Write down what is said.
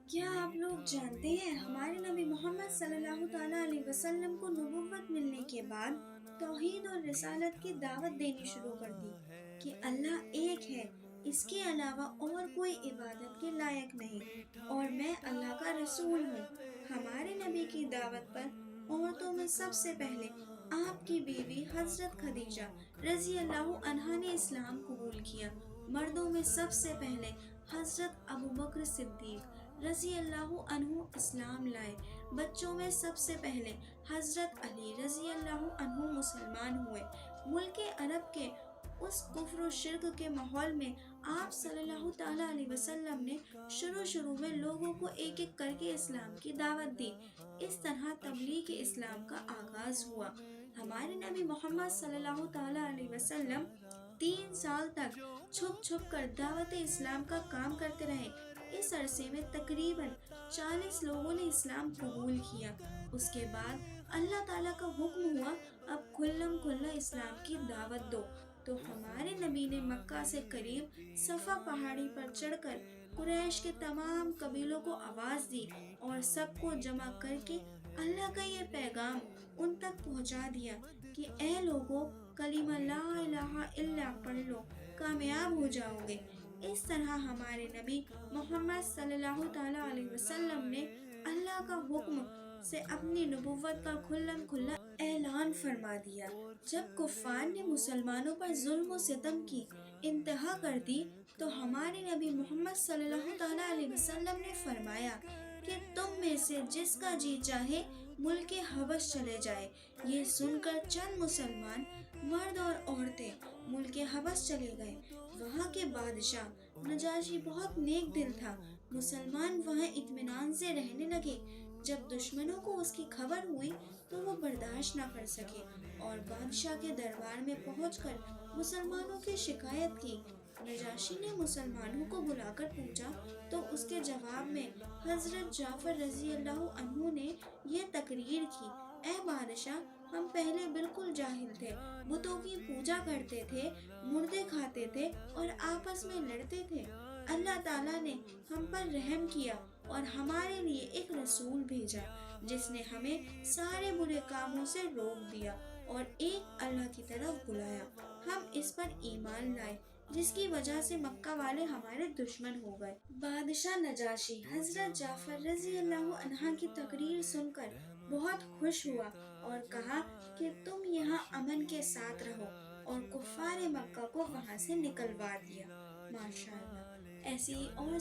کیا آپ لوگ جانتے ہیں ہمارے نبی محمد صلی اللہ تعالیٰ علیہ وسلم کو نبوت ملنے کے بعد توحید اور رسالت کی دعوت دینی شروع کر دی کہ اللہ ایک ہے، اس کے علاوہ اور کوئی عبادت کے لائق نہیں، اور میں اللہ کا رسول ہوں۔ ہمارے نبی کی دعوت پر عورتوں میں سب سے پہلے آپ کی بیوی حضرت خدیجہ رضی اللہ عنہا نے اسلام قبول کیا۔ مردوں میں سب سے پہلے حضرت ابوبکر صدیق رضی اللہ عنہ اسلام لائے۔ بچوں میں سب سے پہلے حضرت علی رضی اللہ عنہ مسلمان ہوئے۔ ملک عرب کے اس کفر و شرک کے ماحول میں آپ صلی اللہ تعالیٰ علیہ وسلم نے شروع میں لوگوں کو ایک ایک کر کے اسلام کی دعوت دی۔ اس طرح تبلیغ اسلام کا آغاز ہوا۔ ہمارے نبی محمد صلی اللہ تعالیٰ علیہ وسلم 3 سال تک چھپ چھپ کر دعوت اسلام کا کام کرتے رہے۔ اس عرصے میں تقریباً 40 لوگوں نے اسلام قبول کیا۔ اس کے بعد اللہ تعالیٰ کا حکم ہوا، اب کھلم کھلا اسلام کی دعوت دو۔ تو ہمارے نبی نے مکہ سے قریب صفا پہاڑی پر چڑھ کر قریش کے تمام قبیلوں کو آواز دی اور سب کو جمع کر کے اللہ کا یہ پیغام ان تک پہنچا دیا کہ اے لوگو، کلمہ لا الہ الا پڑھ لو، کامیاب ہو جاؤ گے۔ اس طرح ہمارے نبی محمد صلی اللہ تعالیٰ علیہ وسلم نے اللہ کا حکم سے اپنی نبوت کا کھلم کھلا اعلان فرما دیا۔ جب کفار نے مسلمانوں پر ظلم و ستم کی انتہا کر دی تو ہمارے نبی محمد صلی اللہ تعالیٰ علیہ وسلم نے فرمایا کہ تم میں سے جس کا جی چاہے ملک حبش چلے جائے۔ یہ سن کر چند مسلمان مرد اور عورتیں ملک حبش چلے گئے۔ وہاں کے بادشاہ نجاشی بہت نیک دل تھا، مسلمان وہاں اطمینان سے رہنے لگے۔ جب دشمنوں کو اس کی خبر ہوئی تو وہ برداشت نہ کر سکے اور بادشاہ کے دربار میں پہنچ کر مسلمانوں کی شکایت کی۔ نجاشی نے مسلمانوں کو بلا کر پوچھا تو اس کے جواب میں حضرت جعفر رضی اللہ عنہ نے یہ تقریر کی، اے بادشاہ، ہم پہلے بالکل جاہل تھے، بتوں کی پوجا کرتے تھے، مردے کھاتے تھے اور آپس میں لڑتے تھے۔ اللہ تعالیٰ نے ہم پر رحم کیا اور ہمارے لیے ایک رسول بھیجا جس نے ہمیں سارے برے کاموں سے روک دیا اور ایک اللہ کی طرف بلایا۔ ہم اس پر ایمان لائے جس کی وجہ سے مکہ والے ہمارے دشمن ہو گئے۔ بادشاہ نجاشی حضرت جعفر رضی اللہ عنہ کی تقریر سن کر بہت خوش ہوا اور کہا کہ تم یہاں امن کے ساتھ رہو، اور کفار مکہ کو وہاں سے نکلوا دیا۔ ماشاءاللہ ایسی اور